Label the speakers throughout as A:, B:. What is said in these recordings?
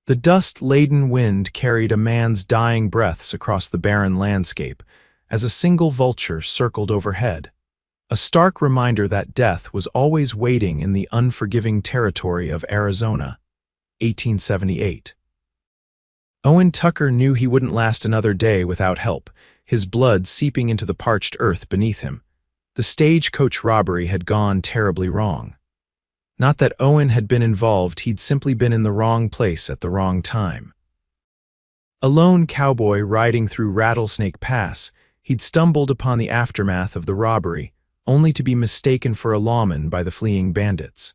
A: The dust-laden wind carried a man's dying breaths across the barren landscape as a single vulture circled overhead, a stark reminder that death was always waiting in the unforgiving territory of Arizona, 1878. Owen Tucker knew he wouldn't last another day without help, his blood seeping into the parched earth beneath him. The stagecoach robbery had gone terribly wrong. Not that Owen had been involved, he'd simply been in the wrong place at the wrong time. A lone cowboy riding through Rattlesnake Pass, he'd stumbled upon the aftermath of the robbery, only to be mistaken for a lawman by the fleeing bandits.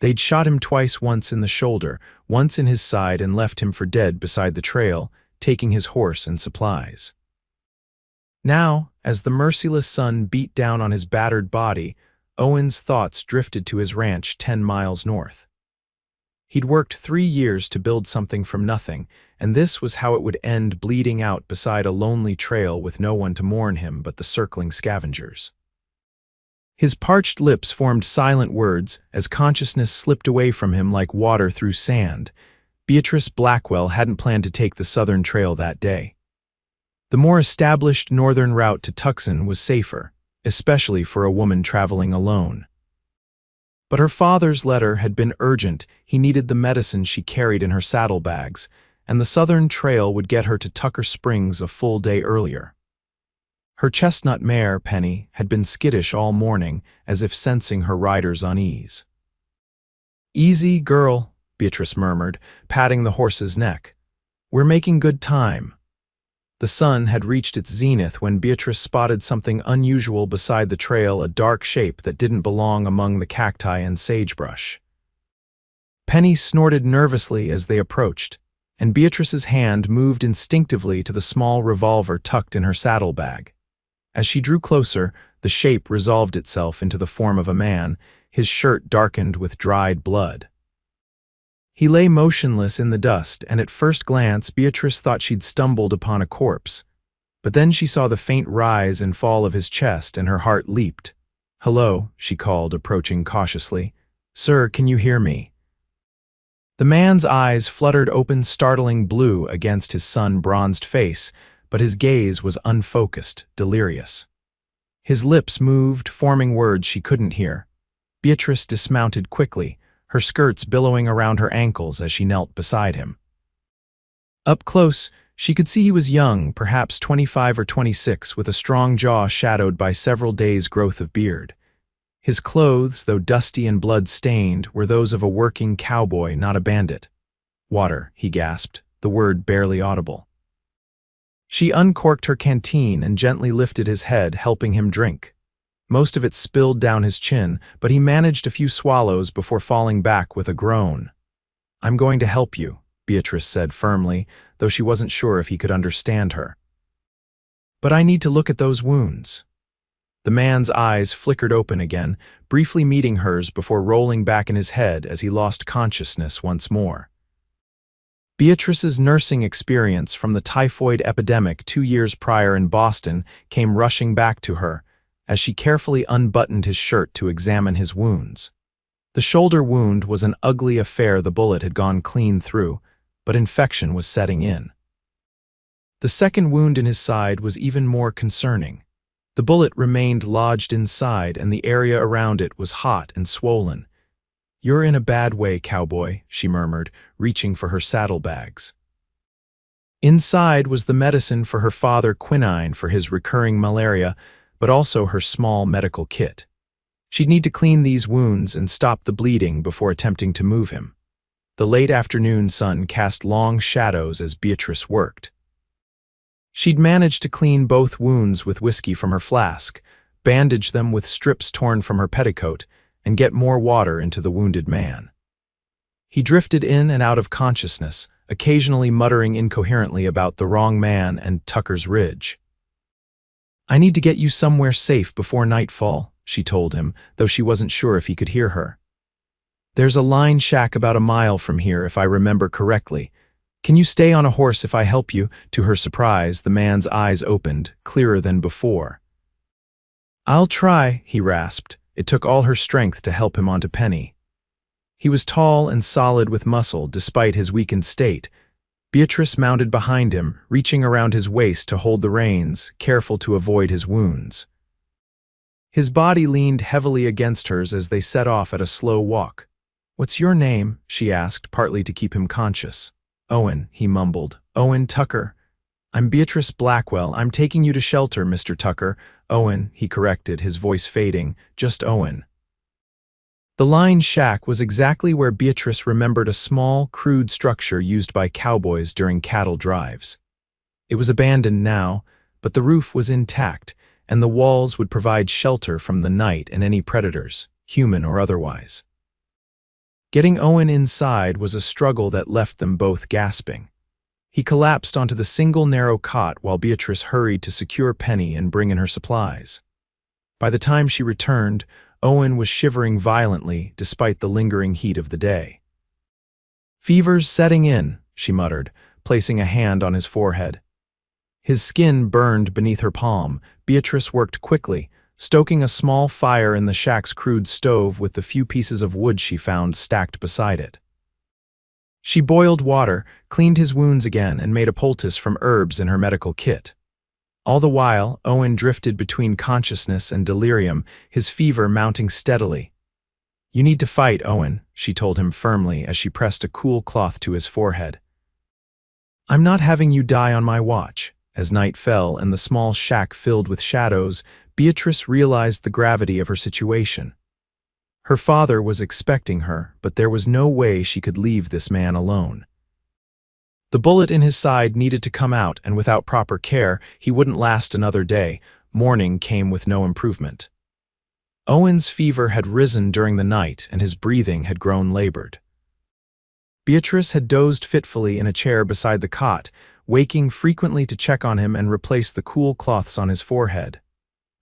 A: They'd shot him twice, once in the shoulder, once in his side, and left him for dead beside the trail, taking his horse and supplies. Now, as the merciless sun beat down on his battered body, Owen's thoughts drifted to his ranch 10 miles north. He'd worked 3 years to build something from nothing, and this was how it would end, bleeding out beside a lonely trail with no one to mourn him but the circling scavengers. His parched lips formed silent words as consciousness slipped away from him like water through sand. Beatrice Blackwell hadn't planned to take the southern trail that day. The more established northern route to Tucson was safer, especially for a woman traveling alone. But her father's letter had been urgent. He needed the medicine she carried in her saddlebags, and the southern trail would get her to Tucker Springs a full day earlier. Her chestnut mare, Penny, had been skittish all morning, as if sensing her rider's unease. "Easy, girl," Beatrice murmured, patting the horse's neck. "We're making good time." The sun had reached its zenith when Beatrice spotted something unusual beside the trail, a dark shape that didn't belong among the cacti and sagebrush. Penny snorted nervously as they approached, and Beatrice's hand moved instinctively to the small revolver tucked in her saddlebag. As she drew closer, the shape resolved itself into the form of a man, his shirt darkened with dried blood. He lay motionless in the dust, and at first glance Beatrice thought she'd stumbled upon a corpse. But then she saw the faint rise and fall of his chest, and her heart leaped. "Hello," she called, approaching cautiously. "Sir, can you hear me?" The man's eyes fluttered open, startling blue against his sun-bronzed face, but his gaze was unfocused, delirious. His lips moved, forming words she couldn't hear. Beatrice dismounted quickly, her skirts billowing around her ankles as she knelt beside him. Up close, she could see he was young, perhaps 25 or 26, with a strong jaw shadowed by several days' growth of beard. His clothes, though dusty and blood-stained, were those of a working cowboy, not a bandit. "Water," he gasped, the word barely audible. She uncorked her canteen and gently lifted his head, helping him drink. Most of it spilled down his chin, but he managed a few swallows before falling back with a groan. "I'm going to help you," Beatrice said firmly, though she wasn't sure if he could understand her. "But I need to look at those wounds." The man's eyes flickered open again, briefly meeting hers before rolling back in his head as he lost consciousness once more. Beatrice's nursing experience from the typhoid epidemic 2 years prior in Boston came rushing back to her, as she carefully unbuttoned his shirt to examine his wounds. The shoulder wound was an ugly affair. The bullet had gone clean through, but infection was setting in. The second wound in his side was even more concerning. The bullet remained lodged inside, and the area around it was hot and swollen. "You're in a bad way, cowboy," she murmured, reaching for her saddlebags. Inside was the medicine for her father, quinine for his recurring malaria, but also her small medical kit. She'd need to clean these wounds and stop the bleeding before attempting to move him. The late afternoon sun cast long shadows as Beatrice worked. She'd managed to clean both wounds with whiskey from her flask, bandage them with strips torn from her petticoat, and get more water into the wounded man. He drifted in and out of consciousness, occasionally muttering incoherently about the wrong man and Tucker's Ridge. "I need to get you somewhere safe before nightfall," she told him, though she wasn't sure if he could hear her. "There's a line shack about a mile from here, if I remember correctly. Can you stay on a horse if I help you?" To her surprise, the man's eyes opened, clearer than before. "I'll try," he rasped. It took all her strength to help him onto Penny. He was tall and solid with muscle despite his weakened state. Beatrice mounted behind him, reaching around his waist to hold the reins, careful to avoid his wounds. His body leaned heavily against hers as they set off at a slow walk. "What's your name?" she asked, partly to keep him conscious. "Owen," he mumbled. "Owen Tucker." "I'm Beatrice Blackwell. I'm taking you to shelter, Mr. Tucker." "Owen," he corrected, his voice fading. "Just Owen." The line shack was exactly where Beatrice remembered a small, crude structure used by cowboys during cattle drives. It was abandoned now, but the roof was intact, and the walls would provide shelter from the night and any predators, human or otherwise. Getting Owen inside was a struggle that left them both gasping. He collapsed onto the single narrow cot while Beatrice hurried to secure Penny and bring in her supplies. By the time she returned, Owen was shivering violently despite the lingering heat of the day. "Fever's setting in," she muttered, placing a hand on his forehead. His skin burned beneath her palm. Beatrice worked quickly, stoking a small fire in the shack's crude stove with the few pieces of wood she found stacked beside it. She boiled water, cleaned his wounds again, and made a poultice from herbs in her medical kit. All the while, Owen drifted between consciousness and delirium, his fever mounting steadily. "You need to fight, Owen," she told him firmly as she pressed a cool cloth to his forehead. "I'm not having you die on my watch." As night fell and the small shack filled with shadows, Beatrice realized the gravity of her situation. Her father was expecting her, but there was no way she could leave this man alone. The bullet in his side needed to come out, and without proper care, he wouldn't last another day. Morning came with no improvement. Owen's fever had risen during the night, and his breathing had grown labored. Beatrice had dozed fitfully in a chair beside the cot, waking frequently to check on him and replace the cool cloths on his forehead.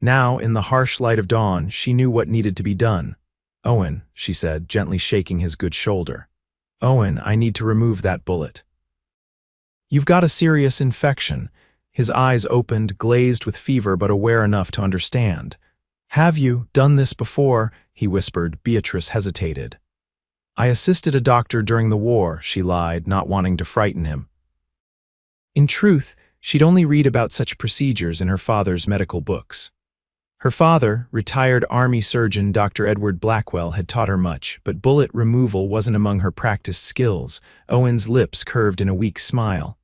A: Now, in the harsh light of dawn, she knew what needed to be done. "Owen," she said, gently shaking his good shoulder. "Owen, I need to remove that bullet." "You've got a serious infection." His eyes opened, glazed with fever but aware enough to understand. "Have you done this before?" he whispered. Beatrice hesitated. "I assisted a doctor during the war," she lied, not wanting to frighten him. In truth, she'd only read about such procedures in her father's medical books. Her father, retired Army surgeon Dr. Edward Blackwell, had taught her much, but bullet removal wasn't among her practiced skills. Owen's lips curved in a weak smile.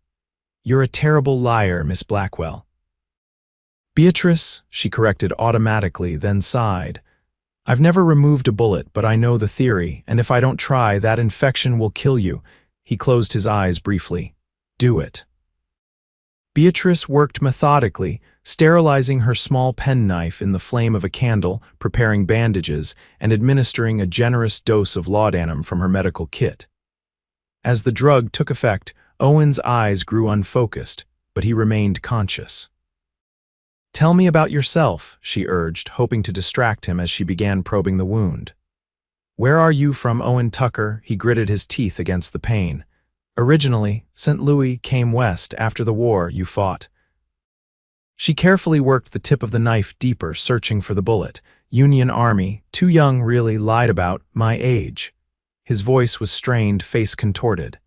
A: "You're a terrible liar, Miss Blackwell." "Beatrice," she corrected automatically, then sighed. "I've never removed a bullet, but I know the theory, and if I don't try, that infection will kill you." He closed his eyes briefly. "Do it." Beatrice worked methodically, sterilizing her small penknife in the flame of a candle, preparing bandages, and administering a generous dose of laudanum from her medical kit. As the drug took effect, Owen's eyes grew unfocused, but he remained conscious. "Tell me about yourself," she urged, hoping to distract him as she began probing the wound. "Where are you from, Owen Tucker?" He gritted his teeth against the pain. "Originally, St. Louis, came west. After the war, you fought." She carefully worked the tip of the knife deeper, searching for the bullet. "Union Army, too young really, lied about my age." His voice was strained, face contorted.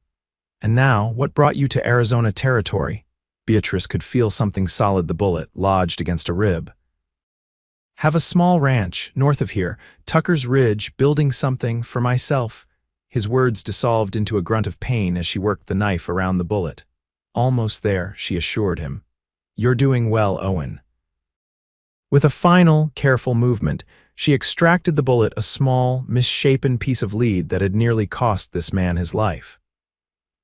A: "And now, what brought you to Arizona Territory?" Beatrice could feel something solid, the bullet, lodged against a rib. "Have a small ranch, north of here, Tucker's Ridge, building something for myself." His words dissolved into a grunt of pain as she worked the knife around the bullet. "Almost there," she assured him. "You're doing well, Owen." With a final, careful movement, she extracted the bullet, a small, misshapen piece of lead that had nearly cost this man his life.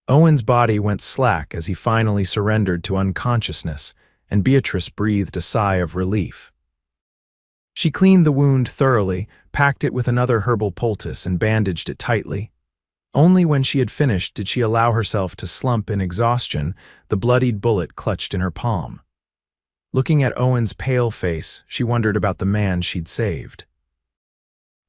A: Owen's body went slack as he finally surrendered to unconsciousness, and Beatrice breathed a sigh of relief. She cleaned the wound thoroughly, packed it with another herbal poultice, and bandaged it tightly. Only when she had finished did she allow herself to slump in exhaustion, the bloodied bullet clutched in her palm. Looking at Owen's pale face, she wondered about the man she'd saved.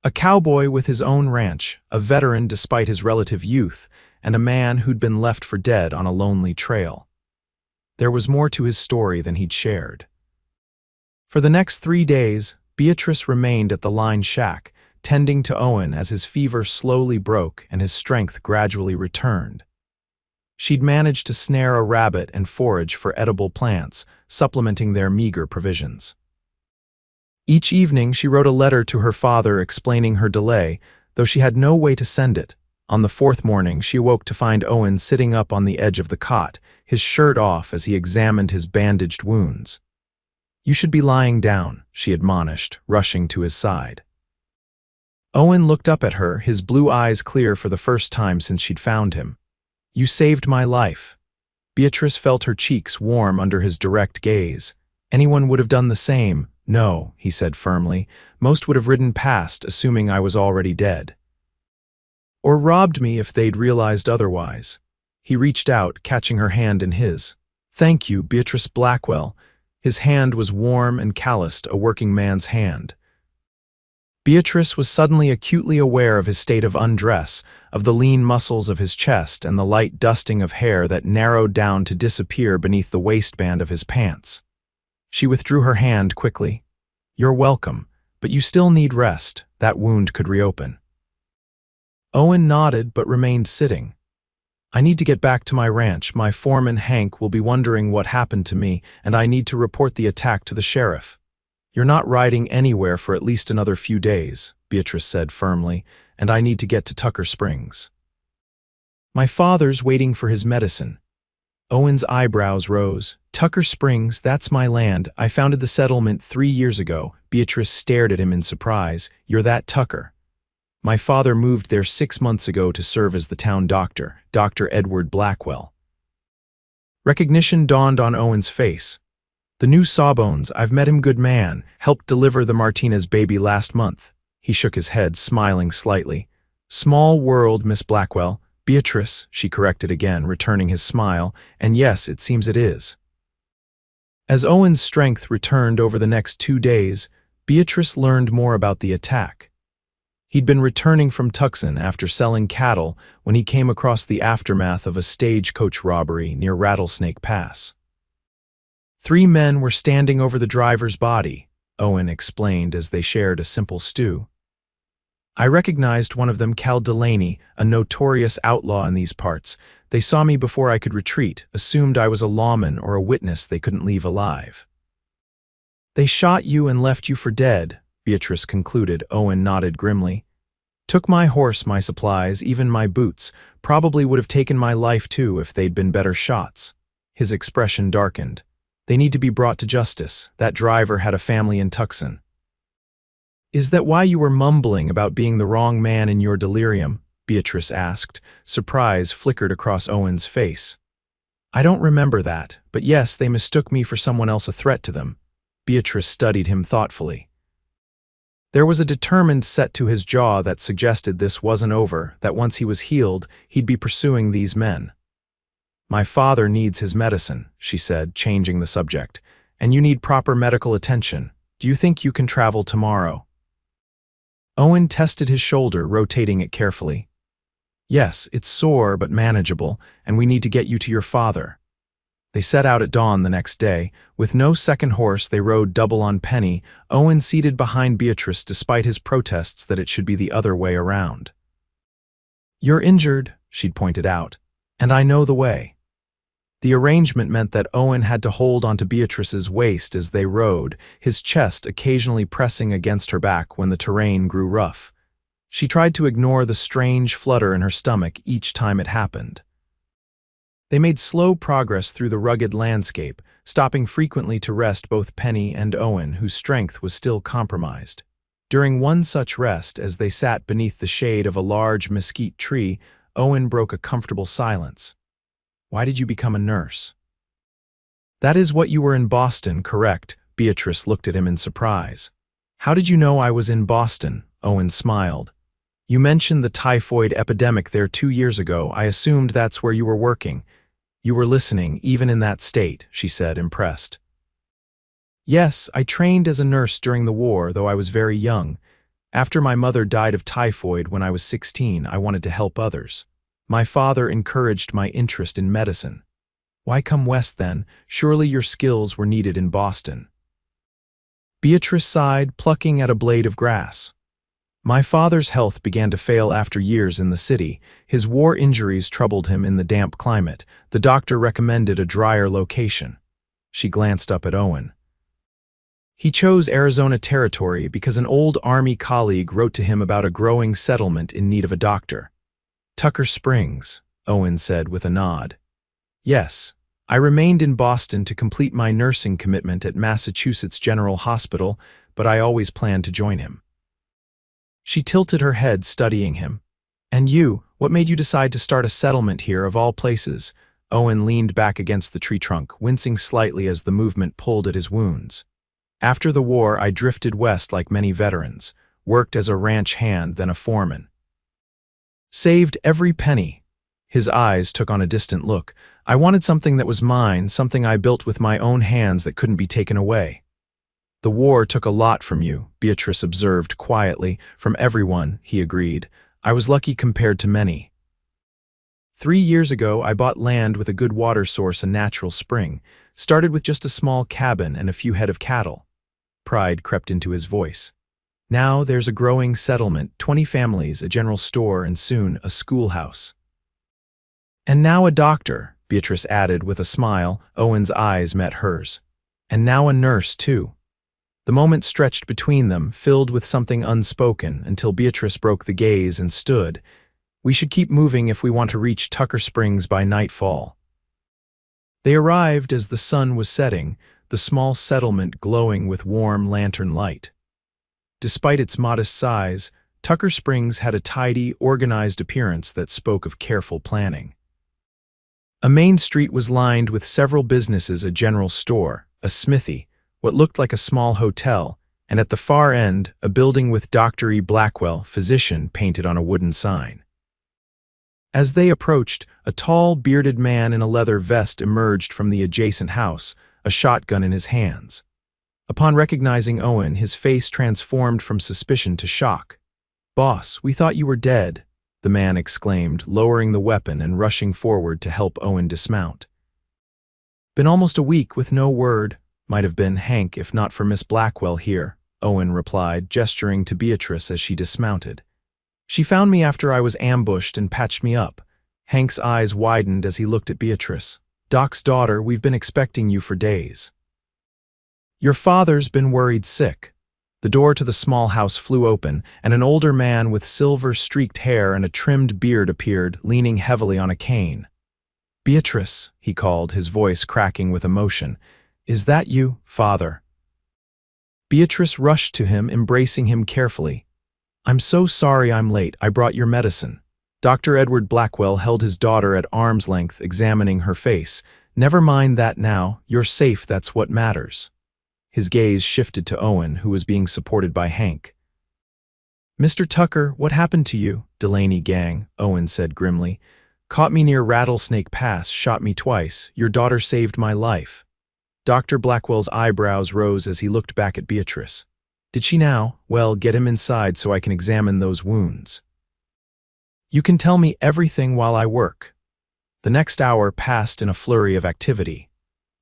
A: A cowboy with his own ranch, a veteran despite his relative youth, and a man who'd been left for dead on a lonely trail. There was more to his story than he'd shared. For the next 3 days, Beatrice remained at the line shack, tending to Owen as his fever slowly broke and his strength gradually returned. She'd managed to snare a rabbit and forage for edible plants, supplementing their meager provisions. Each evening, she wrote a letter to her father explaining her delay, though she had no way to send it. On the fourth morning, she awoke to find Owen sitting up on the edge of the cot, his shirt off as he examined his bandaged wounds. "You should be lying down," she admonished, rushing to his side. Owen looked up at her, his blue eyes clear for the first time since she'd found him. "You saved my life." Beatrice felt her cheeks warm under his direct gaze. "Anyone would have done the same." "No," he said firmly. "Most would have ridden past, assuming I was already dead. Or robbed me if they'd realized otherwise." He reached out, catching her hand in his. "Thank you, Beatrice Blackwell." His hand was warm and calloused, a working man's hand. Beatrice was suddenly acutely aware of his state of undress, of the lean muscles of his chest and the light dusting of hair that narrowed down to disappear beneath the waistband of his pants. She withdrew her hand quickly. "You're welcome, but you still need rest. That wound could reopen." Owen nodded but remained sitting. "I need to get back to my ranch. My foreman, Hank, will be wondering what happened to me, and I need to report the attack to the sheriff." "You're not riding anywhere for at least another few days," Beatrice said firmly, "and I need to get to Tucker Springs." "My father's waiting for his medicine." Owen's eyebrows rose. "Tucker Springs, that's my land. I founded the settlement 3 years ago." Beatrice stared at him in surprise. "You're that Tucker?" "My father moved there 6 months ago to serve as the town doctor, Dr. Edward Blackwell." Recognition dawned on Owen's face. "The new Sawbones, I've met him, good man, helped deliver the Martinez baby last month." He shook his head, smiling slightly. "Small world, Miss Blackwell." "Beatrice," she corrected again, returning his smile, "and yes, it seems it is." As Owen's strength returned over the next 2 days, Beatrice learned more about the attack. He'd been returning from Tucson after selling cattle when he came across the aftermath of a stagecoach robbery near Rattlesnake Pass. 3 men were standing over the driver's body, Owen explained as they shared a simple stew. "I recognized one of them, Cal Delaney, a notorious outlaw in these parts. They saw me before I could retreat, assumed I was a lawman or a witness they couldn't leave alive." "They shot you and left you for dead," Beatrice concluded. Owen nodded grimly. "Took my horse, my supplies, even my boots. Probably would have taken my life too if they'd been better shots." His expression darkened. "They need to be brought to justice. That driver had a family in Tucson." "Is that why you were mumbling about being the wrong man in your delirium?" Beatrice asked. Surprise flickered across Owen's face. "I don't remember that, but yes, they mistook me for someone else, a threat to them." Beatrice studied him thoughtfully. There was a determined set to his jaw that suggested this wasn't over, that once he was healed, he'd be pursuing these men. "My father needs his medicine," she said, changing the subject, "and you need proper medical attention. Do you think you can travel tomorrow?" Owen tested his shoulder, rotating it carefully. "Yes, it's sore but manageable, and we need to get you to your father." They set out at dawn the next day. With no second horse, they rode double on Penny, Owen seated behind Beatrice despite his protests that it should be the other way around. "You're injured," she'd pointed out, "and I know the way." The arrangement meant that Owen had to hold onto Beatrice's waist as they rode, his chest occasionally pressing against her back when the terrain grew rough. She tried to ignore the strange flutter in her stomach each time it happened. They made slow progress through the rugged landscape, stopping frequently to rest both Penny and Owen, whose strength was still compromised. During one such rest, as they sat beneath the shade of a large mesquite tree, Owen broke a comfortable silence. "Why did you become a nurse?" "That is what you were in Boston, correct?" Beatrice looked at him in surprise. "How did you know I was in Boston?" Owen smiled. "You mentioned the typhoid epidemic there 2 years ago. I assumed that's where you were working." "You were listening, even in that state," she said, impressed. "Yes, I trained as a nurse during the war, though I was very young. After my mother died of typhoid when I was 16, I wanted to help others. My father encouraged my interest in medicine." "Why come west then? Surely your skills were needed in Boston." Beatrice sighed, plucking at a blade of grass. My father's health began to fail after years in the city. His war injuries troubled him in the damp climate. The doctor recommended a drier location. She glanced up at Owen. He chose Arizona Territory because an old Army colleague wrote to him about a growing settlement in need of a doctor. Tucker Springs, Owen said with a nod. Yes, I remained in Boston to complete my nursing commitment at Massachusetts General Hospital, but I always planned to join him. She tilted her head, studying him. And you, what made you decide to start a settlement here of all places? Owen leaned back against the tree trunk, wincing slightly as the movement pulled at his wounds. After the war, I drifted west like many veterans, worked as a ranch hand, then a foreman. Saved every penny. His eyes took on a distant look. I wanted something that was mine, something I built with my own hands that couldn't be taken away. The war took a lot from you, Beatrice observed quietly. From everyone, he agreed. I was lucky compared to many. 3 years ago, I bought land with a good water source and natural spring. Started with just a small cabin and a few head of cattle. Pride crept into his voice. Now there's a growing settlement, 20 families, a general store, and soon a schoolhouse. And now a doctor, Beatrice added with a smile. Owen's eyes met hers. And now a nurse, too. The moment stretched between them, filled with something unspoken, until Beatrice broke the gaze and stood. We should keep moving if we want to reach Tucker Springs by nightfall. They arrived as the sun was setting, the small settlement glowing with warm lantern light. Despite its modest size, Tucker Springs had a tidy, organized appearance that spoke of careful planning. A main street was lined with several businesses, a general store, a smithy, what looked like a small hotel, and at the far end, a building with Dr. E. Blackwell, physician, painted on a wooden sign. As they approached, a tall, bearded man in a leather vest emerged from the adjacent house, a shotgun in his hands. Upon recognizing Owen, his face transformed from suspicion to shock. "Boss, we thought you were dead," the man exclaimed, lowering the weapon and rushing forward to help Owen dismount. "Been almost a week with no word. Might have been Hank if not for Miss Blackwell here," Owen replied, gesturing to Beatrice as she dismounted. "She found me after I was ambushed and patched me up." Hank's eyes widened as he looked at Beatrice. "Doc's daughter, we've been expecting you for days." "Your father's been worried sick." The door to the small house flew open, and an older man with silver-streaked hair and a trimmed beard appeared, leaning heavily on a cane. "Beatrice," he called, his voice cracking with emotion. "Is that you, father?" Beatrice rushed to him, embracing him carefully. "I'm so sorry I'm late. I brought your medicine." Dr. Edward Blackwell held his daughter at arm's length, examining her face. "Never mind that now. You're safe, that's what matters." His gaze shifted to Owen, who was being supported by Hank. "Mr. Tucker, what happened to you?" "Delaney gang," Owen said grimly. "Caught me near Rattlesnake Pass, shot me twice. Your daughter saved my life." Dr. Blackwell's eyebrows rose as he looked back at Beatrice. "Did she now? Well, get him inside so I can examine those wounds." "You can tell me everything while I work." The next hour passed in a flurry of activity.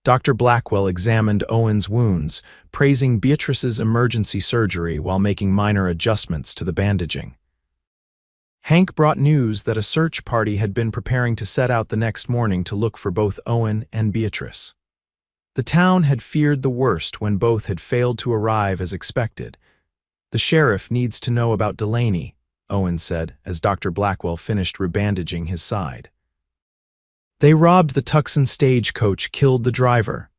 A: Dr. Blackwell examined Owen's wounds, praising Beatrice's emergency surgery while making minor adjustments to the bandaging. Hank brought news that a search party had been preparing to set out the next morning to look for both Owen and Beatrice. The town had feared the worst when both had failed to arrive as expected. "The sheriff needs to know about Delaney," Owen said, as Dr. Blackwell finished rebandaging his side. "They robbed the Tucson stagecoach, killed the driver.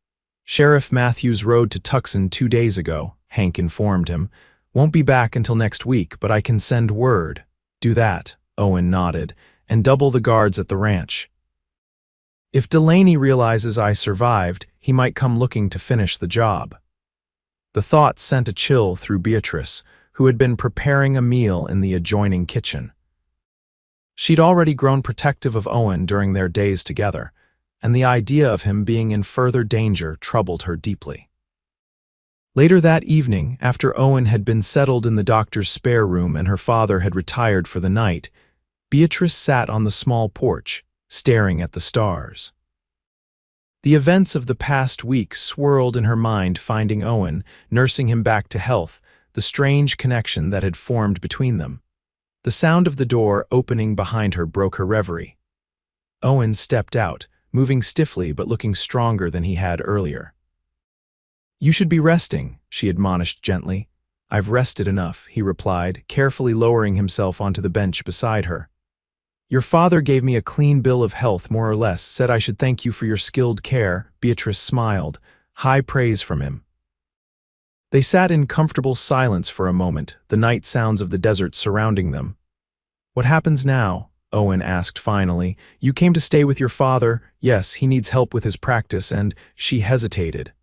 A: Sheriff Matthews rode to Tucson 2 days ago," Hank informed him. "Won't be back until next week, but I can send word." "Do that," Owen nodded, "and double the guards at the ranch. If Delaney realizes I survived, he might come looking to finish the job." The thought sent a chill through Beatrice, who had been preparing a meal in the adjoining kitchen. She'd already grown protective of Owen during their days together, and the idea of him being in further danger troubled her deeply. Later that evening, after Owen had been settled in the doctor's spare room and her father had retired for the night, Beatrice sat on the small porch, staring at the stars. The events of the past week swirled in her mind, finding Owen, nursing him back to health, the strange connection that had formed between them. The sound of the door opening behind her broke her reverie. Owen stepped out, moving stiffly but looking stronger than he had earlier. "You should be resting," she admonished gently. "I've rested enough," he replied, carefully lowering himself onto the bench beside her. "Your father gave me a clean bill of health, more or less, said I should thank you for your skilled care." Beatrice smiled. High praise from him. They sat in comfortable silence for a moment, the night sounds of the desert surrounding them. "What happens now?" Owen asked finally. "You came to stay with your father. Yes, he needs help with his practice," and she hesitated.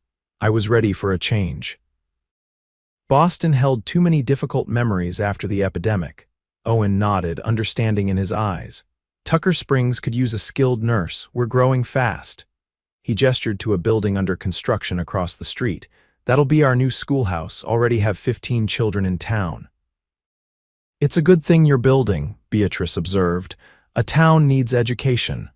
A: "I was ready for a change." Boston held too many difficult memories after the epidemic. Owen nodded, understanding in his eyes. "Tucker Springs could use a skilled nurse. We're growing fast." He gestured to a building under construction across the street. "That'll be our new schoolhouse. Already have 15 children in town." "It's a good thing you're building," Beatrice observed. "A town needs education."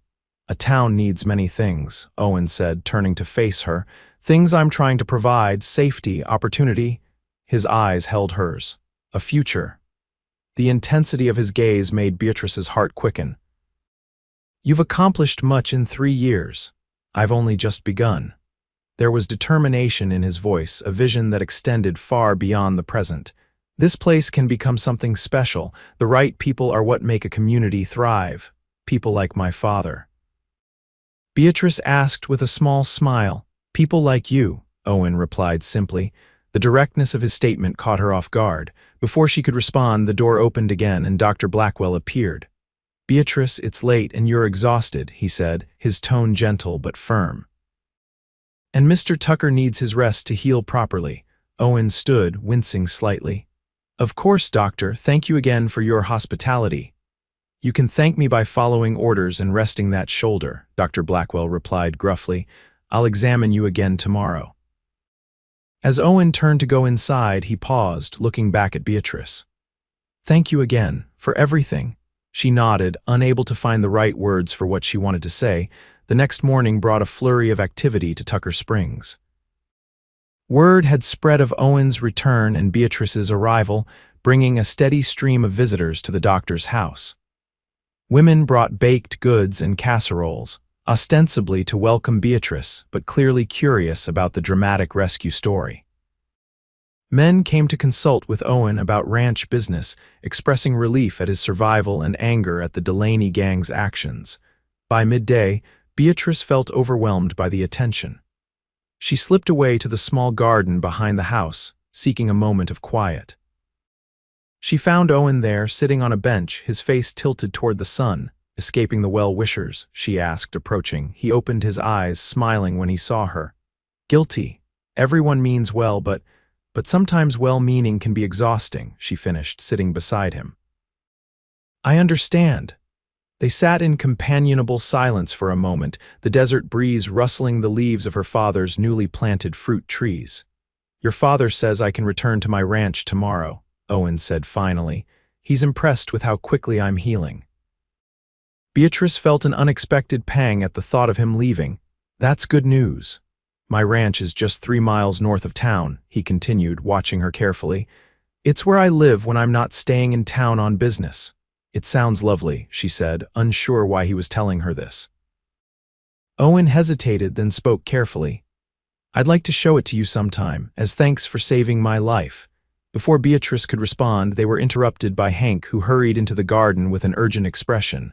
A: "A town needs many things," Owen said, turning to face her. "Things I'm trying to provide: safety, opportunity." His eyes held hers. "A future." The intensity of his gaze made Beatrice's heart quicken. "You've accomplished much in 3 years. I've only just begun." There was determination in his voice, a vision that extended far beyond the present. "This place can become something special. The right people are what make a community thrive. People like my father." Beatrice asked with a small smile. "People like you," Owen replied simply. The directness of his statement caught her off guard. Before she could respond, the door opened again and Dr. Blackwell appeared. "Beatrice, it's late and you're exhausted," he said, his tone gentle but firm. "And Mr. Tucker needs his rest to heal properly." Owen stood, wincing slightly. "Of course, doctor, thank you again for your hospitality." "You can thank me by following orders and resting that shoulder," Dr. Blackwell replied gruffly. "I'll examine you again tomorrow." As Owen turned to go inside, he paused, looking back at Beatrice. "Thank you again, for everything." She nodded, unable to find the right words for what she wanted to say. The next morning brought a flurry of activity to Tucker Springs. Word had spread of Owen's return and Beatrice's arrival, bringing a steady stream of visitors to the doctor's house. Women brought baked goods and casseroles, ostensibly to welcome Beatrice, but clearly curious about the dramatic rescue story. Men came to consult with Owen about ranch business, expressing relief at his survival and anger at the Delaney gang's actions. By midday, Beatrice felt overwhelmed by the attention. She slipped away to the small garden behind the house, seeking a moment of quiet. She found Owen there, sitting on a bench, his face tilted toward the sun. "Escaping the well-wishers?" she asked, approaching. He opened his eyes, smiling when he saw her. "Guilty. Everyone means well, but sometimes well-meaning can be exhausting," she finished, sitting beside him. "I understand." They sat in companionable silence for a moment, the desert breeze rustling the leaves of her father's newly planted fruit trees. "Your father says I can return to my ranch tomorrow," Owen said finally. "He's impressed with how quickly I'm healing." Beatrice felt an unexpected pang at the thought of him leaving. "That's good news." "My ranch is just 3 miles north of town," he continued, watching her carefully. "It's where I live when I'm not staying in town on business." "It sounds lovely," she said, unsure why he was telling her this. Owen hesitated, then spoke carefully. "I'd like to show it to you sometime, as thanks for saving my life." Before Beatrice could respond, they were interrupted by Hank, who hurried into the garden with an urgent expression.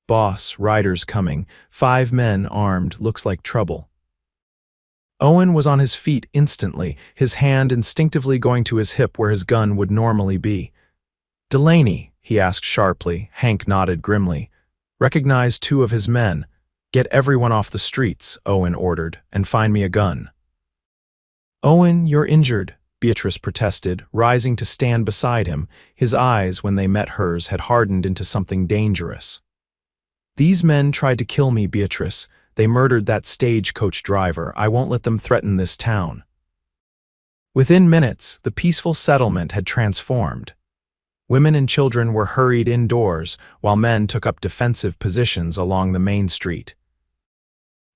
A: "Boss, riders coming. 5 men armed, looks like trouble." Owen was on his feet instantly, his hand instinctively going to his hip where his gun would normally be. "Delaney?" he asked sharply. Hank nodded grimly. "Recognize 2 of his men. Get everyone off the streets," Owen ordered, "and find me a gun." "Owen, you're injured," Beatrice protested, rising to stand beside him. His eyes, when they met hers, had hardened into something dangerous. "These men tried to kill me, Beatrice. They murdered that stagecoach driver. I won't let them threaten this town." Within minutes, the peaceful settlement had transformed. Women and children were hurried indoors, while men took up defensive positions along the main street.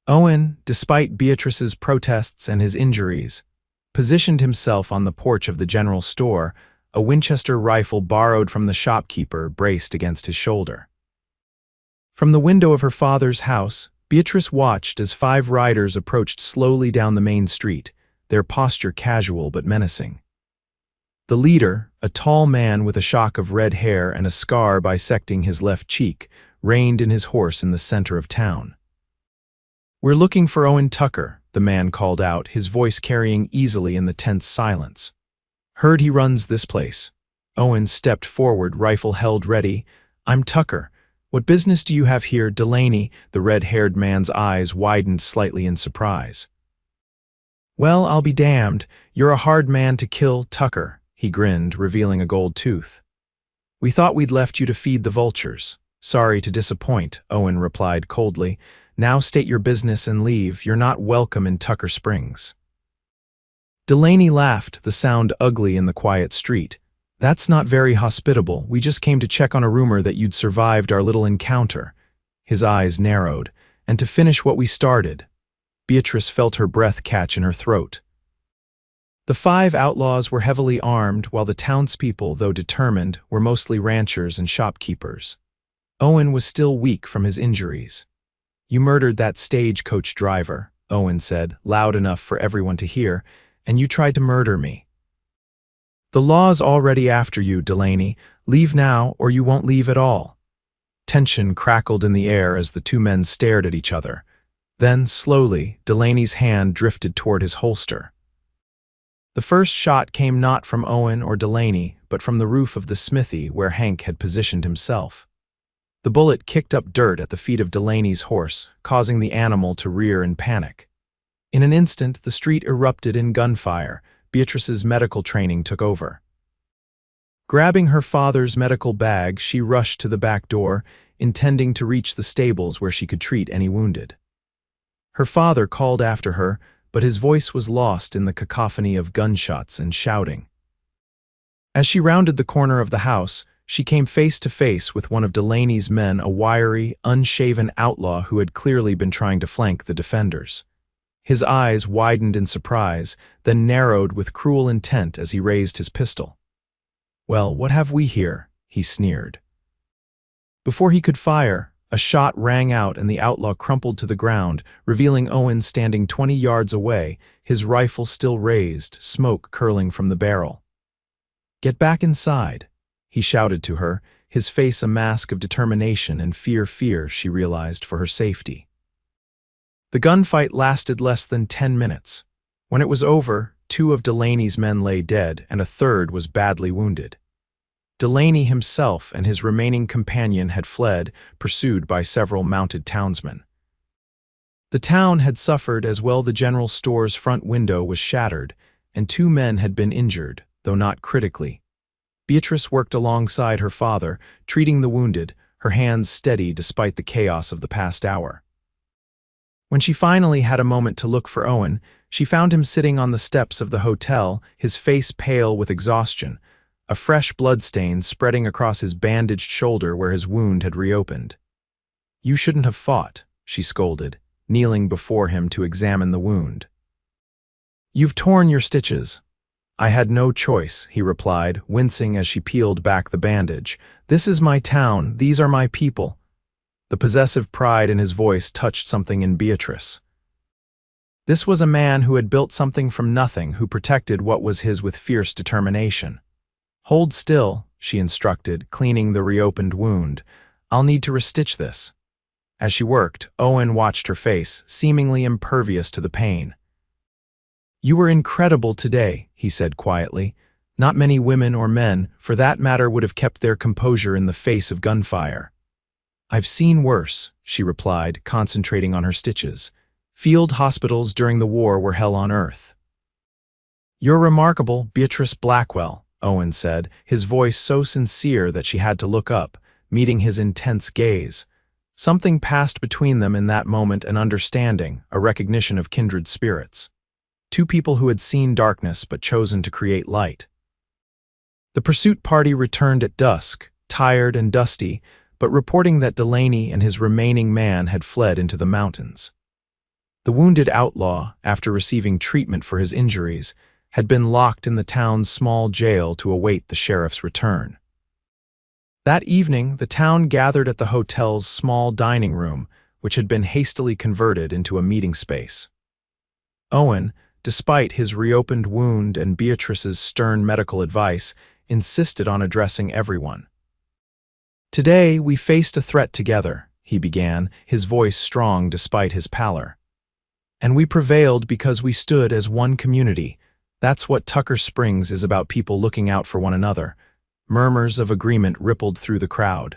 A: Owen, despite Beatrice's protests and his injuries, positioned himself on the porch of the general store, a Winchester rifle borrowed from the shopkeeper braced against his shoulder. From the window of her father's house, Beatrice watched as 5 riders approached slowly down the main street, their posture casual but menacing. The leader, a tall man with a shock of red hair and a scar bisecting his left cheek, reined in his horse in the center of town. "We're looking for Owen Tucker," the man called out, his voice carrying easily in the tense silence. "Heard he runs this place." Owen stepped forward, rifle held ready. "I'm Tucker. What business do you have here, Delaney?" The red-haired man's eyes widened slightly in surprise. "Well, I'll be damned. You're a hard man to kill, Tucker," he grinned, revealing a gold tooth. "We thought we'd left you to feed the vultures." "Sorry to disappoint," Owen replied coldly. "Now state your business and leave. You're not welcome in Tucker Springs." Delaney laughed, the sound ugly in the quiet street. "That's not very hospitable. We just came to check on a rumor that you'd survived our little encounter." His eyes narrowed. "And to finish what we started." Beatrice felt her breath catch in her throat. The 5 outlaws were heavily armed, while the townspeople, though determined, were mostly ranchers and shopkeepers. Owen was still weak from his injuries. "You murdered that stagecoach driver," Owen said, loud enough for everyone to hear, "and you tried to murder me." "The law's already after you, Delaney. Leave now, or you won't leave at all." Tension crackled in the air as the 2 men stared at each other. Then, slowly, Delaney's hand drifted toward his holster. The first shot came not from Owen or Delaney, but from the roof of the smithy where Hank had positioned himself. The bullet kicked up dirt at the feet of Delaney's horse, causing the animal to rear in panic. In an instant, the street erupted in gunfire. Beatrice's medical training took over. Grabbing her father's medical bag, she rushed to the back door, intending to reach the stables where she could treat any wounded. Her father called after her, but his voice was lost in the cacophony of gunshots and shouting. As she rounded the corner of the house, she came face to face with one of Delaney's men, a wiry, unshaven outlaw who had clearly been trying to flank the defenders. His eyes widened in surprise, then narrowed with cruel intent as he raised his pistol. "Well, what have we here?" he sneered. Before he could fire, a shot rang out and the outlaw crumpled to the ground, revealing Owen standing 20 yards away, his rifle still raised, smoke curling from the barrel. "Get back inside," he shouted to her, his face a mask of determination and fear she realized for her safety. The gunfight lasted less than 10 minutes. When it was over, 2 of Delaney's men lay dead and a third was badly wounded. Delaney himself and his remaining companion had fled, pursued by several mounted townsmen. The town had suffered as well. The general store's front window was shattered, and 2 men had been injured, though not critically. Beatrice worked alongside her father, treating the wounded, her hands steady despite the chaos of the past hour. When she finally had a moment to look for Owen, she found him sitting on the steps of the hotel, his face pale with exhaustion, a fresh bloodstain spreading across his bandaged shoulder where his wound had reopened. "You shouldn't have fought," she scolded, kneeling before him to examine the wound. "You've torn your stitches." "I had no choice," he replied, wincing as she peeled back the bandage. "This is my town. These are my people." The possessive pride in his voice touched something in Beatrice. This was a man who had built something from nothing, who protected what was his with fierce determination. "Hold still," she instructed, cleaning the reopened wound. "I'll need to restitch this." As she worked, Owen watched her face, seemingly impervious to the pain. "You were incredible today," he said quietly. "Not many women or men, for that matter, would have kept their composure in the face of gunfire." "I've seen worse," she replied, concentrating on her stitches. "Field hospitals during the war were hell on earth." "You're remarkable, Beatrice Blackwell," Owen said, his voice so sincere that she had to look up, meeting his intense gaze. Something passed between them in that moment, an understanding, a recognition of kindred spirits. 2 people who had seen darkness but chosen to create light. The pursuit party returned at dusk, tired and dusty, but reporting that Delaney and his remaining man had fled into the mountains. The wounded outlaw, after receiving treatment for his injuries, had been locked in the town's small jail to await the sheriff's return. That evening, the town gathered at the hotel's small dining room, which had been hastily converted into a meeting space. Owen, despite his reopened wound and Beatrice's stern medical advice, insisted on addressing everyone. "Today, we faced a threat together," he began, his voice strong despite his pallor. "And we prevailed because we stood as one community. That's what Tucker Springs is about, people looking out for one another." Murmurs of agreement rippled through the crowd.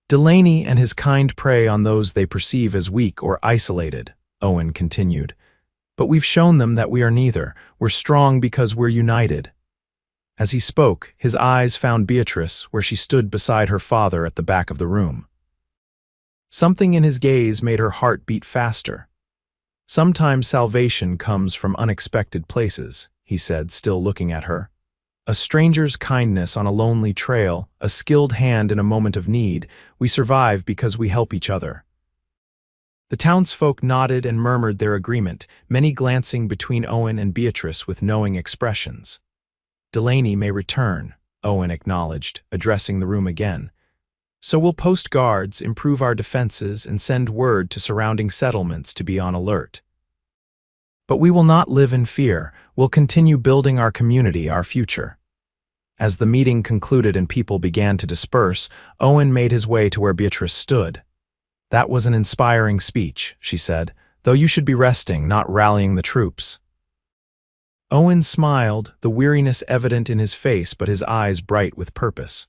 A: "Delaney and his kind prey on those they perceive as weak or isolated," Owen continued. "But we've shown them that we are neither. We're strong because we're united." As he spoke, his eyes found Beatrice where she stood beside her father at the back of the room. Something in his gaze made her heart beat faster. "Sometimes salvation comes from unexpected places," he said, still looking at her. "A stranger's kindness on a lonely trail, a skilled hand in a moment of need. We survive because we help each other." The townsfolk nodded and murmured their agreement, many glancing between Owen and Beatrice with knowing expressions. "Delaney may return," Owen acknowledged, addressing the room again. "So we'll post guards, improve our defenses, and send word to surrounding settlements to be on alert. But we will not live in fear. We'll continue building our community, our future." As the meeting concluded and people began to disperse, Owen made his way to where Beatrice stood. "That was an inspiring speech," she said, "though you should be resting, not rallying the troops." Owen smiled, the weariness evident in his face but his eyes bright with purpose.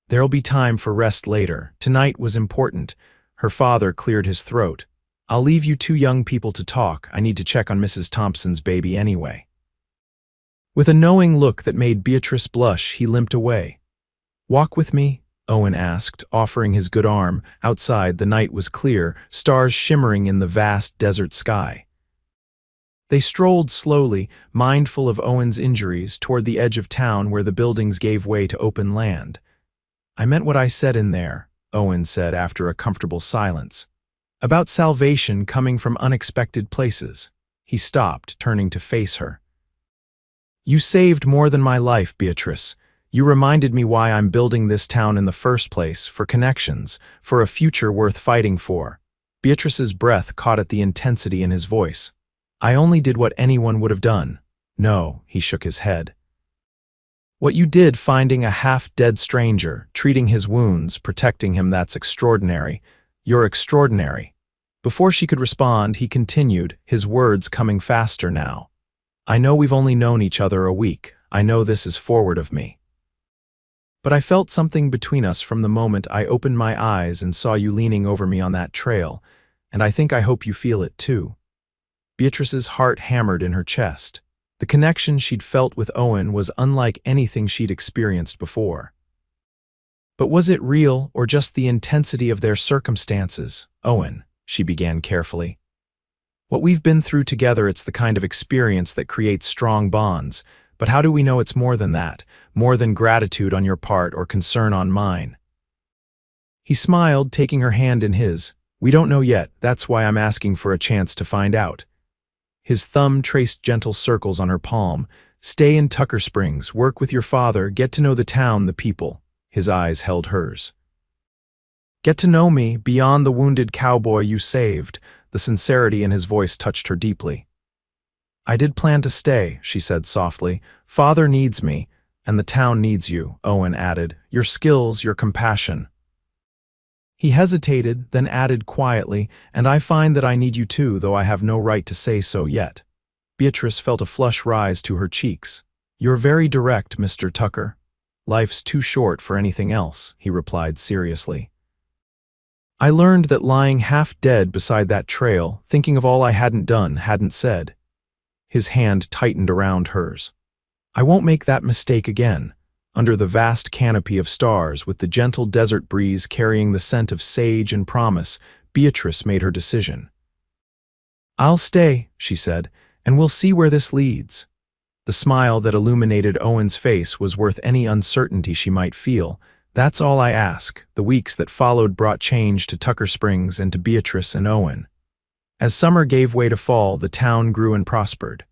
A: "There'll be time for rest later. Tonight was important." Her father cleared his throat. "I'll leave you two young people to talk. I need to check on Mrs. Thompson's baby anyway." With a knowing look that made Beatrice blush, he limped away. "Walk with me?" Owen asked, offering his good arm. Outside, the night was clear, stars shimmering in the vast desert sky. They strolled slowly, mindful of Owen's injuries, toward the edge of town where the buildings gave way to open land. "I meant what I said in there," Owen said after a comfortable silence. "About salvation coming from unexpected places." He stopped, turning to face her. "You saved more than my life, Beatrice. You reminded me why I'm building this town in the first place, for connections, for a future worth fighting for." Beatrice's breath caught at the intensity in his voice. "I only did what anyone would have done." "No," he shook his head. "What you did finding a half-dead stranger, treating his wounds, protecting him, that's extraordinary. You're extraordinary." Before she could respond, he continued, his words coming faster now. "I know we've only known each other a week. I know this is forward of me. But I felt something between us from the moment I opened my eyes and saw you leaning over me on that trail, and I think I hope you feel it too." Beatrice's heart hammered in her chest. The connection she'd felt with Owen was unlike anything she'd experienced before. But was it real or just the intensity of their circumstances? "Owen," she began carefully. "What we've been through together, it's the kind of experience that creates strong bonds. But how do we know it's more than that, more than gratitude on your part or concern on mine?" He smiled, taking her hand in his. "We don't know yet. That's why I'm asking for a chance to find out." His thumb traced gentle circles on her palm. "Stay in Tucker Springs, work with your father, get to know the town, the people." His eyes held hers. "Get to know me, beyond the wounded cowboy you saved." The sincerity in his voice touched her deeply. "I did plan to stay," she said softly. "Father needs me, and the town needs you," Owen added. "Your skills, your compassion." He hesitated, then added quietly, "And I find that I need you too, though I have no right to say so yet." Beatrice felt a flush rise to her cheeks. "You're very direct, Mr. Tucker." "Life's too short for anything else," he replied seriously. "I learned that lying half dead beside that trail, thinking of all I hadn't done, hadn't said." His hand tightened around hers. "I won't make that mistake again." Under the vast canopy of stars, with the gentle desert breeze carrying the scent of sage and promise, Beatrice made her decision. "I'll stay," she said, "and we'll see where this leads." The smile that illuminated Owen's face was worth any uncertainty she might feel. "That's all I ask." The weeks that followed brought change to Tucker Springs and to Beatrice and Owen. As summer gave way to fall, the town grew and prospered.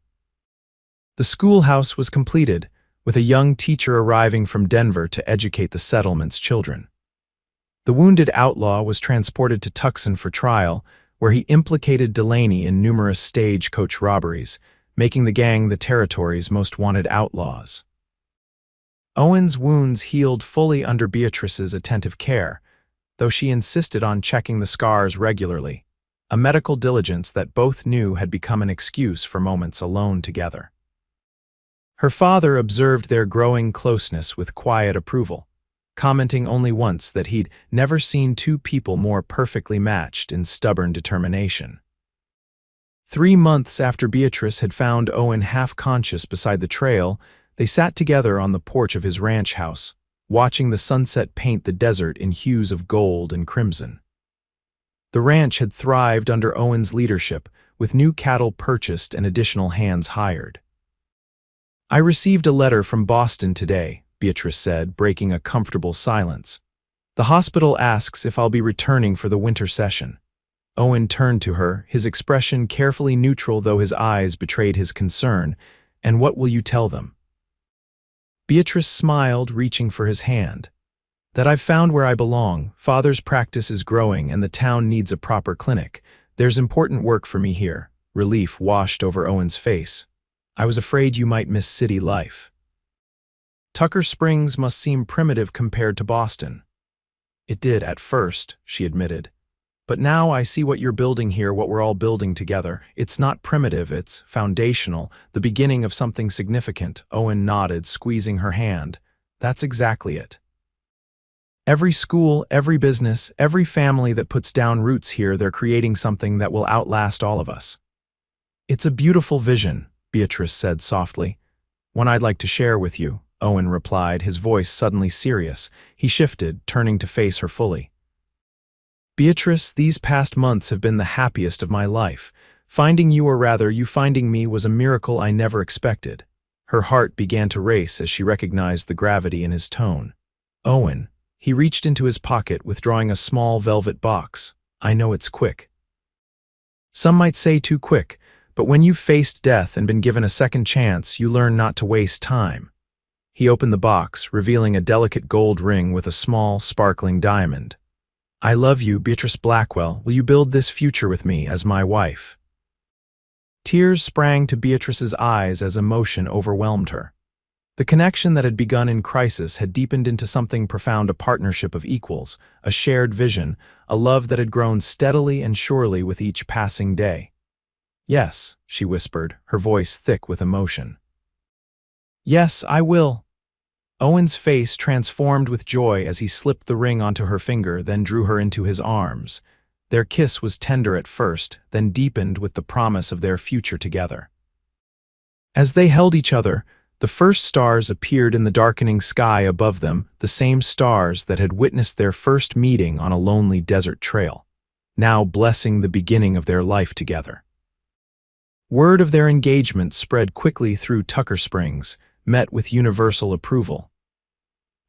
A: The schoolhouse was completed, with a young teacher arriving from Denver to educate the settlement's children. The wounded outlaw was transported to Tucson for trial, where he implicated Delaney in numerous stagecoach robberies, making the gang the territory's most wanted outlaws. Owen's wounds healed fully under Beatrice's attentive care, though she insisted on checking the scars regularly, a medical diligence that both knew had become an excuse for moments alone together. Her father observed their growing closeness with quiet approval, commenting only once that he'd never seen two people more perfectly matched in stubborn determination. 3 months after Beatrice had found Owen half-conscious beside the trail, they sat together on the porch of his ranch house, watching the sunset paint the desert in hues of gold and crimson. The ranch had thrived under Owen's leadership, with new cattle purchased and additional hands hired. "I received a letter from Boston today," Beatrice said, breaking a comfortable silence. "The hospital asks if I'll be returning for the winter session." Owen turned to her, his expression carefully neutral though his eyes betrayed his concern. "And what will you tell them?" Beatrice smiled, reaching for his hand. "That I've found where I belong. Father's practice is growing and the town needs a proper clinic. There's important work for me here." Relief washed over Owen's face. "I was afraid you might miss city life." "Tucker Springs must seem primitive compared to Boston." "It did at first," she admitted. "But now I see what you're building here, what we're all building together. It's not primitive, it's foundational, the beginning of something significant." Owen nodded, squeezing her hand. "That's exactly it. Every school, every business, every family that puts down roots here, they're creating something that will outlast all of us." "It's a beautiful vision," Beatrice said softly. "One I'd like to share with you," Owen replied, his voice suddenly serious. He shifted, turning to face her fully. "Beatrice, these past months have been the happiest of my life. Finding you, or rather, you finding me, was a miracle I never expected." Her heart began to race as she recognized the gravity in his tone. "Owen," he reached into his pocket, withdrawing a small velvet box. "I know it's quick. Some might say too quick. But when you've faced death and been given a second chance, you learn not to waste time." He opened the box, revealing a delicate gold ring with a small, sparkling diamond. "I love you, Beatrice Blackwell. Will you build this future with me as my wife?" Tears sprang to Beatrice's eyes as emotion overwhelmed her. The connection that had begun in crisis had deepened into something profound, a partnership of equals, a shared vision, a love that had grown steadily and surely with each passing day. "Yes," she whispered, her voice thick with emotion. "Yes, I will." Owen's face transformed with joy as he slipped the ring onto her finger, then drew her into his arms. Their kiss was tender at first, then deepened with the promise of their future together. As they held each other, the first stars appeared in the darkening sky above them, the same stars that had witnessed their first meeting on a lonely desert trail, now blessing the beginning of their life together. Word of their engagement spread quickly through Tucker Springs, met with universal approval.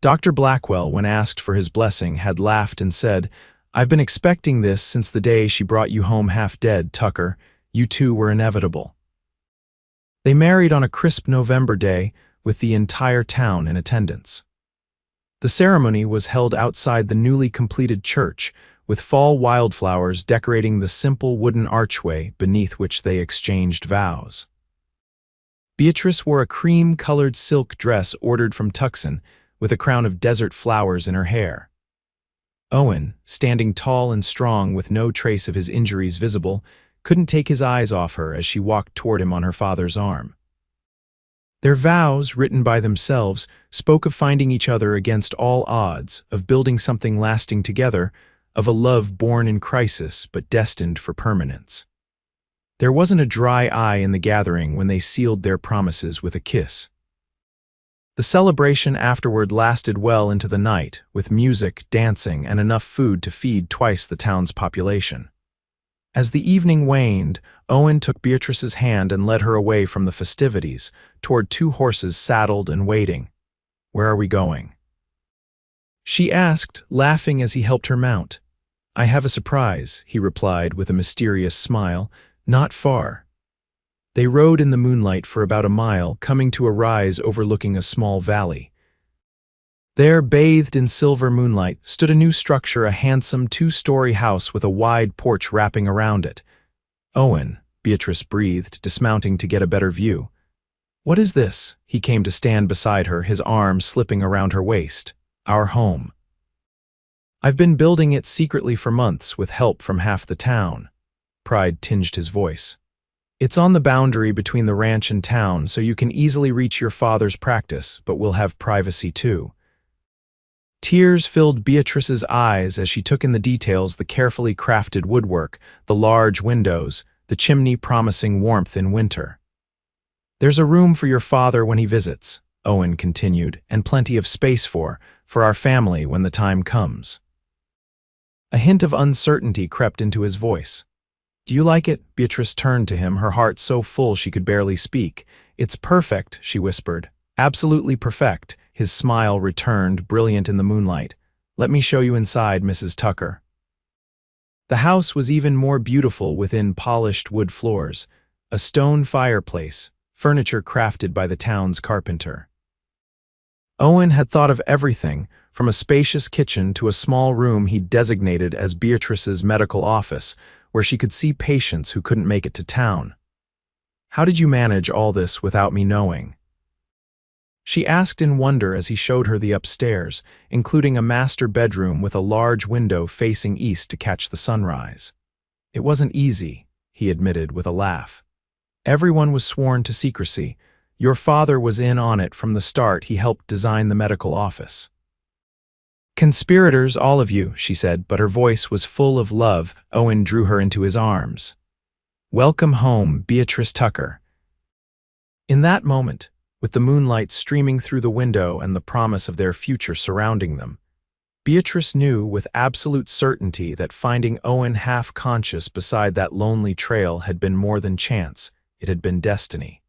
A: Dr. Blackwell, when asked for his blessing, had laughed and said, "I've been expecting this since the day she brought you home half dead, Tucker. You two were inevitable." They married on a crisp November day, with the entire town in attendance. The ceremony was held outside the newly completed church, with fall wildflowers decorating the simple wooden archway beneath which they exchanged vows. Beatrice wore a cream-colored silk dress ordered from Tucson, with a crown of desert flowers in her hair. Owen, standing tall and strong with no trace of his injuries visible, couldn't take his eyes off her as she walked toward him on her father's arm. Their vows, written by themselves, spoke of finding each other against all odds, of building something lasting together, of a love born in crisis but destined for permanence. There wasn't a dry eye in the gathering when they sealed their promises with a kiss. The celebration afterward lasted well into the night, with music, dancing, and enough food to feed twice the town's population. As the evening waned, Owen took Beatrice's hand and led her away from the festivities, toward 2 horses saddled and waiting. "Where are we going?" she asked, laughing as he helped her mount. "I have a surprise," he replied with a mysterious smile. "Not far." They rode in the moonlight for about a mile, coming to a rise overlooking a small valley. There, bathed in silver moonlight, stood a new structure, a handsome two-story house with a wide porch wrapping around it. "Owen," Beatrice breathed, dismounting to get a better view. "What is this?" He came to stand beside her, his arms slipping around her waist. "Our home. I've been building it secretly for months with help from half the town." Pride tinged his voice. "It's on the boundary between the ranch and town, so you can easily reach your father's practice, but we'll have privacy too." Tears filled Beatrice's eyes as she took in the details: the carefully crafted woodwork, the large windows, the chimney promising warmth in winter. "There's a room for your father when he visits," Owen continued, "and plenty of space for our family when the time comes." A hint of uncertainty crept into his voice. "Do you like it?" Beatrice turned to him, her heart so full she could barely speak. "It's perfect," she whispered. "Absolutely perfect." His smile returned, brilliant in the moonlight. "Let me show you inside, Mrs. Tucker." The house was even more beautiful within polished wood floors, a stone fireplace, furniture crafted by the town's carpenter. Owen had thought of everything, from a spacious kitchen to a small room he'd designated as Beatrice's medical office, where she could see patients who couldn't make it to town. "How did you manage all this without me knowing?" she asked in wonder as he showed her the upstairs, including a master bedroom with a large window facing east to catch the sunrise. "It wasn't easy," he admitted with a laugh. "Everyone was sworn to secrecy. Your father was in on it from the start. He helped design the medical office." "Conspirators, all of you," she said, but her voice was full of love. Owen drew her into his arms. "Welcome home, Beatrice Tucker." In that moment, with the moonlight streaming through the window and the promise of their future surrounding them, Beatrice knew with absolute certainty that finding Owen half-conscious beside that lonely trail had been more than chance. It had been destiny.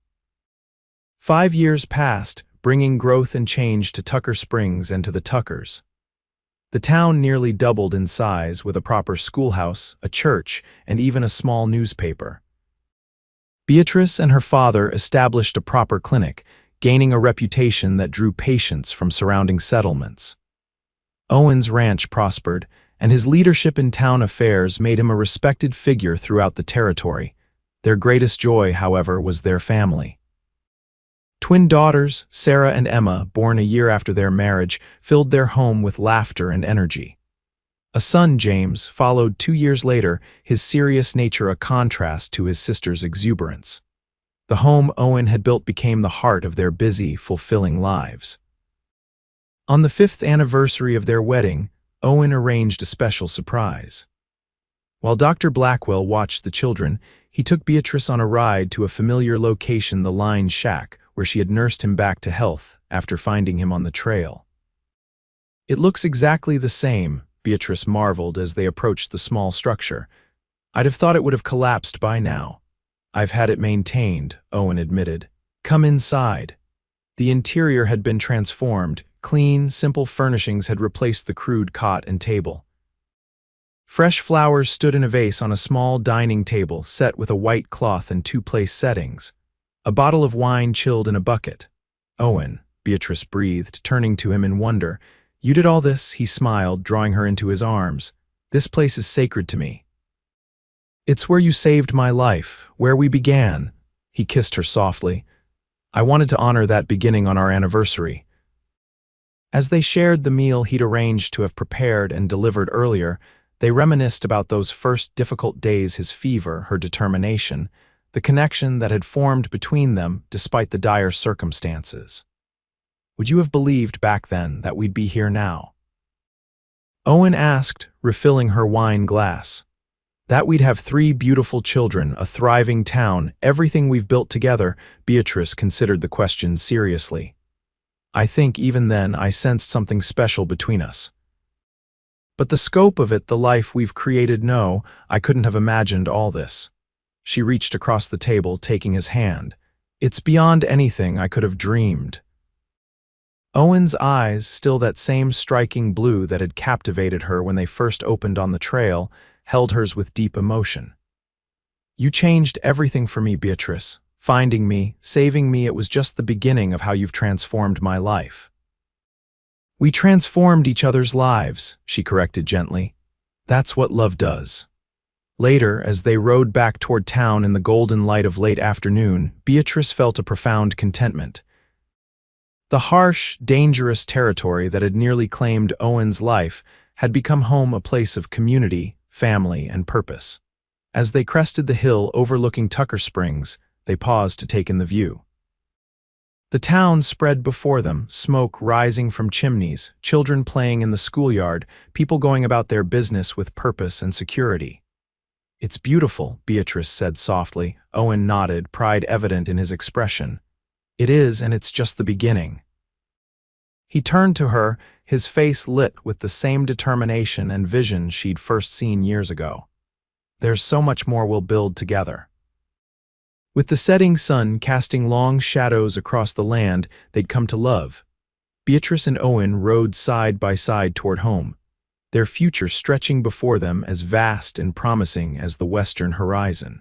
A: 5 years passed, bringing growth and change to Tucker Springs and to the Tuckers. The town nearly doubled in size, with a proper schoolhouse, a church, and even a small newspaper. Beatrice and her father established a proper clinic, gaining a reputation that drew patients from surrounding settlements. Owen's ranch prospered, and his leadership in town affairs made him a respected figure throughout the territory. Their greatest joy, however, was their family. Twin daughters, Sarah and Emma, born a year after their marriage, filled their home with laughter and energy. A son, James, followed 2 years later, his serious nature a contrast to his sister's exuberance. The home Owen had built became the heart of their busy, fulfilling lives. On the 5th anniversary of their wedding, Owen arranged a special surprise. While Dr. Blackwell watched the children, he took Beatrice on a ride to a familiar location, the Line Shack, where she had nursed him back to health after finding him on the trail. "It looks exactly the same," Beatrice marveled as they approached the small structure. "I'd have thought it would have collapsed by now." "I've had it maintained," Owen admitted. "Come inside." The interior had been transformed. Clean, simple furnishings had replaced the crude cot and table. Fresh flowers stood in a vase on a small dining table set with a white cloth and 2-place settings. A bottle of wine chilled in a bucket. "Owen," Beatrice breathed, turning to him in wonder. "You did all this?" He smiled, drawing her into his arms. "This place is sacred to me. It's where you saved my life, where we began." He kissed her softly. "I wanted to honor that beginning on our anniversary." As they shared the meal he'd arranged to have prepared and delivered earlier, they reminisced about those first difficult days, his fever, her determination, the connection that had formed between them despite the dire circumstances. "Would you have believed back then that we'd be here now?" Owen asked, refilling her wine glass. "That we'd have 3 beautiful children, a thriving town, everything we've built together." Beatrice considered the question seriously. "I think even then I sensed something special between us. But the scope of it, the life we've created, no, I couldn't have imagined all this." She reached across the table, taking his hand. "It's beyond anything I could have dreamed." Owen's eyes, still that same striking blue that had captivated her when they first opened on the trail, held hers with deep emotion. "You changed everything for me, Beatrice. Finding me, saving me, it was just the beginning of how you've transformed my life." "We transformed each other's lives," she corrected gently. "That's what love does." Later, as they rode back toward town in the golden light of late afternoon, Beatrice felt a profound contentment. The harsh, dangerous territory that had nearly claimed Owen's life had become home, a place of community, family, and purpose. As they crested the hill overlooking Tucker Springs, they paused to take in the view. The town spread before them, smoke rising from chimneys, children playing in the schoolyard, people going about their business with purpose and security. "It's beautiful," Beatrice said softly. Owen nodded, pride evident in his expression. "It is, and it's just the beginning." He turned to her, his face lit with the same determination and vision she'd first seen years ago. "There's so much more we'll build together." With the setting sun casting long shadows across the land they'd come to love, Beatrice and Owen rode side by side toward home, their future stretching before them as vast and promising as the western horizon.